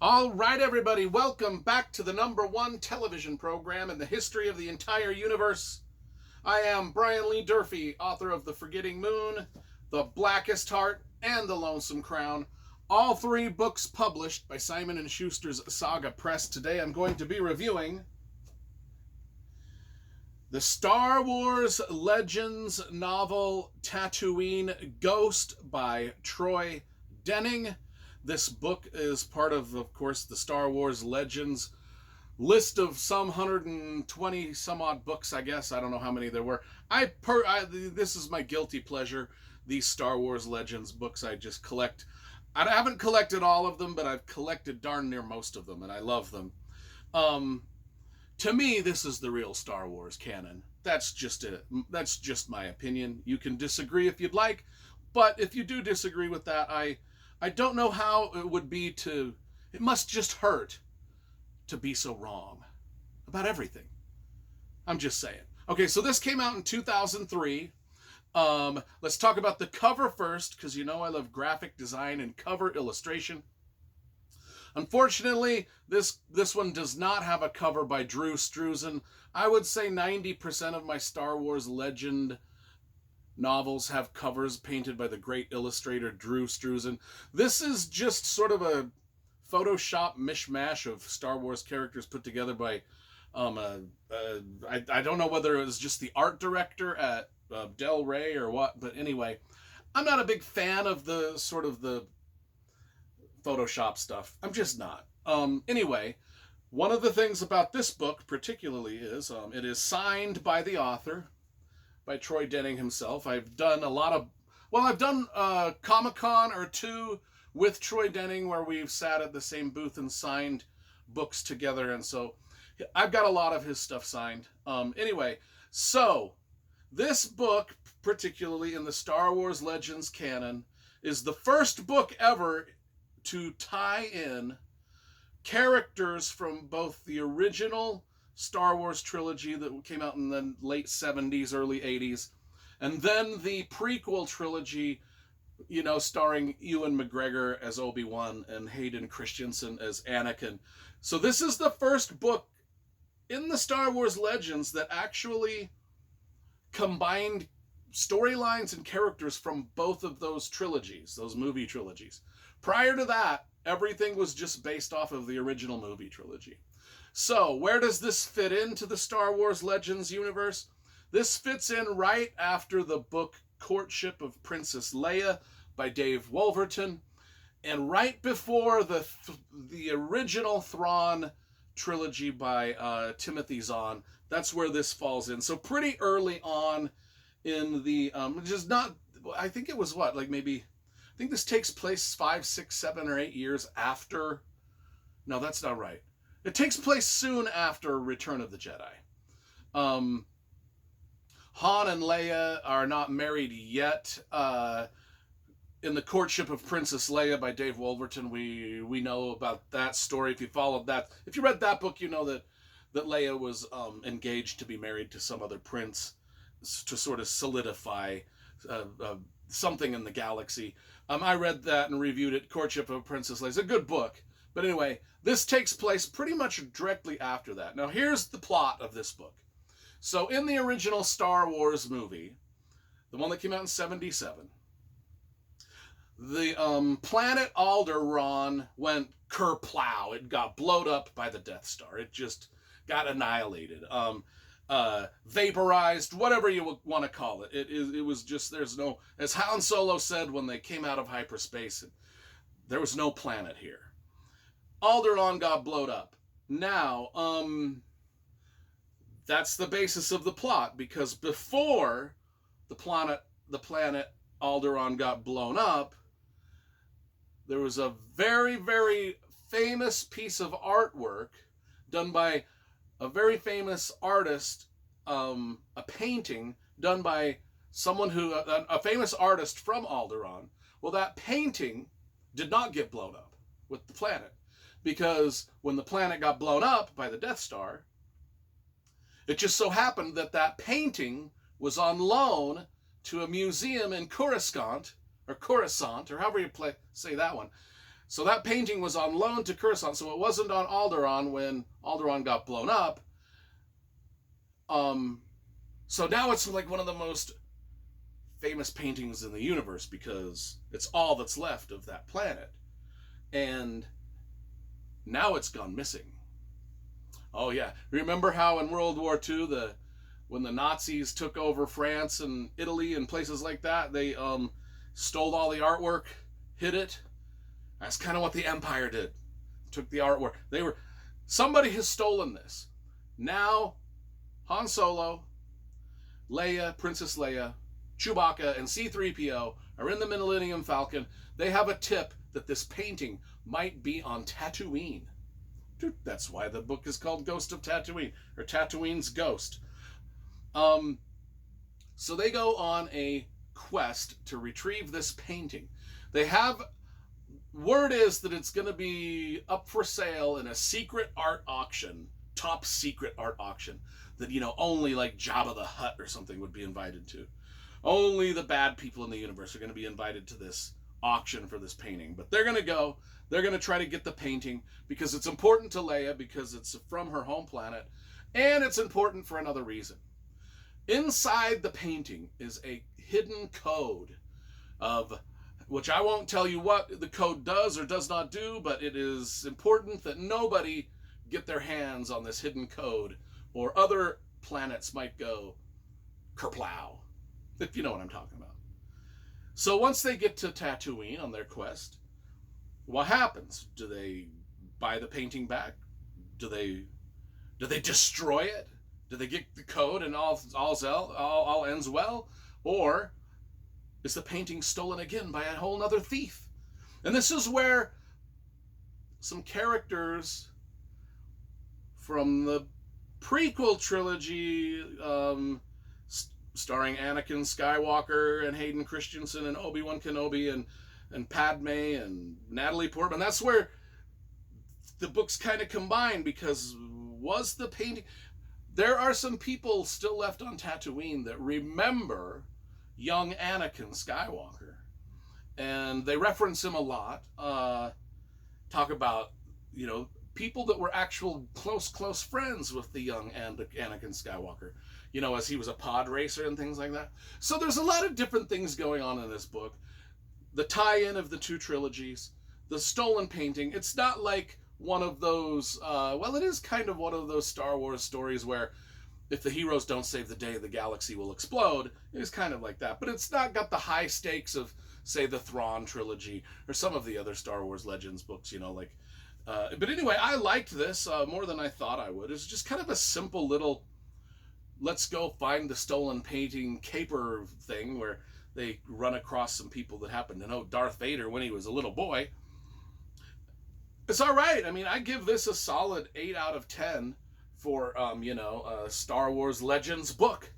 All right, everybody, welcome back to the #1 television program in the history of the entire universe. I am Brian Lee Durfee, author of The Forgetting Moon, The Blackest Heart, and The Lonesome Crown, all three books published by Simon & Schuster's Saga Press. Today I'm going to be reviewing the Star Wars Legends novel Tatooine Ghost by Troy Denning. This book is part of course, the Star Wars Legends list of some 120 some odd books, I guess. I don't know how many there were. This is my guilty pleasure. These Star Wars Legends books I just collect. I haven't collected all of them, but I've collected darn near most of them, and I love them. To me, this is the real Star Wars canon. That's just it. That's just my opinion. You can disagree if you'd like, but if you do disagree with that, I don't know how it would be to... It must just hurt to be so wrong about everything. I'm just saying. Okay, so this came out in 2003. Let's talk about the cover first, because you know I love graphic design and cover illustration. Unfortunately, this one does not have a cover by Drew Struzan. I would say 90% of my Star Wars Legend novels have covers painted by the great illustrator Drew Struzan. This is just sort of a Photoshop mishmash of Star Wars characters put together by I don't know whether it was just the art director at Del Rey or what, but anyway, I'm not a big fan of the sort of the Photoshop stuff. I'm just not. Anyway, one of the things about this book particularly is it is signed by the author, by Troy Denning himself. I've done a Comic-Con or two with Troy Denning where we've sat at the same booth and signed books together, and so I've got a lot of his stuff signed. Anyway, so this book, particularly in the Star Wars Legends canon, is the first book ever to tie in characters from both the original Star Wars trilogy that came out in the late 70s, early 80s, and then the prequel trilogy, starring Ewan McGregor as Obi-Wan and Hayden Christensen as Anakin. So this is the first book in the Star Wars Legends that actually combined storylines and characters from both of those trilogies, those movie trilogies. Prior to that, everything was just based off of the original movie trilogy. So, where does this fit into the Star Wars Legends universe? This fits in right after the book Courtship of Princess Leia by Dave Wolverton, and right before the original Thrawn trilogy by Timothy Zahn. That's where this falls in. So pretty early on in the just not, I think it was I think this takes place 5, 6, 7, or 8 years after. No, that's not right. It takes place soon after Return of the Jedi. Han and Leia are not married yet. In the Courtship of Princess Leia by Dave Wolverton, we know about that story. If you followed that, if you read that book, you know that Leia was engaged to be married to some other prince to sort of solidify something in the galaxy. I read that and reviewed it. Courtship of Princess Leia. It's a good book. But anyway, this takes place pretty much directly after that. Now, here's the plot of this book. So, in the original Star Wars movie, the one that came out in 1977, the planet Alderaan went kerplow. It got blown up by the Death Star. It just got annihilated. Vaporized, whatever you want to call it. It was just, there's no, as Han Solo said when they came out of hyperspace, there was no planet here. Alderaan got blown up. Now, that's the basis of the plot, because before the planet Alderaan got blown up, there was a very, very famous piece of artwork done by a very famous artist, a painting done by someone a famous artist from Alderaan. Well, that painting did not get blown up with the planet, because when the planet got blown up by the Death Star, it just so happened that painting was on loan to a museum in Coruscant, or however you say that one. So that painting was on loan to Coruscant, so it wasn't on Alderaan when Alderaan got blown up. So now it's like one of the most famous paintings in the universe because it's all that's left of that planet. And now it's gone missing. Oh yeah, remember how in World War II, when the Nazis took over France and Italy and places like that, they stole all the artwork, hid it. That's kind of what the Empire did. Took the artwork. Somebody has stolen this. Now, Han Solo, Leia, Princess Leia, Chewbacca, and C-3PO are in the Millennium Falcon. They have a tip that this painting might be on Tatooine. Dude, that's why the book is called Ghost of Tatooine, or Tatooine's Ghost. So they go on a quest to retrieve this painting. Word is that it's going to be up for sale in a secret art auction, top secret art auction, that, only like Jabba the Hutt or something would be invited to. Only the bad people in the universe are going to be invited to this auction for this painting. But they're going to go. They're going to try to get the painting because it's important to Leia, because it's from her home planet, and it's important for another reason. Inside the painting is a hidden code which I won't tell you what the code does or does not do, but it is important that nobody get their hands on this hidden code, or other planets might go kerplow, if you know what I'm talking about. So once they get to Tatooine on their quest, what happens? Do they buy the painting back? Do they destroy it? Do they get the code and all ends well? Or is the painting stolen again by a whole nother thief? And this is where some characters from the prequel trilogy, starring Anakin Skywalker and Hayden Christensen and Obi-Wan Kenobi and Padme and Natalie Portman, that's where the books kind of combine, because was the painting... There are some people still left on Tatooine that remember young Anakin Skywalker, and they reference him a lot. Talk about, people that were actual close friends with the young Anakin Skywalker, as he was a pod racer and things like that. So there's a lot of different things going on in this book. The tie-in of the two trilogies, the stolen painting. It's not like one of those, it is kind of one of those Star Wars stories where if the heroes don't save the day, the galaxy will explode. It is kind of like that. But it's not got the high stakes of, say, the Thrawn trilogy or some of the other Star Wars Legends books, but anyway, I liked this more than I thought I would. It's just kind of a simple little, let's go find the stolen painting caper thing where they run across some people that happen to know Darth Vader when he was a little boy. It's all right. I mean, I give this a solid 8 out of 10 for, a Star Wars Legends book.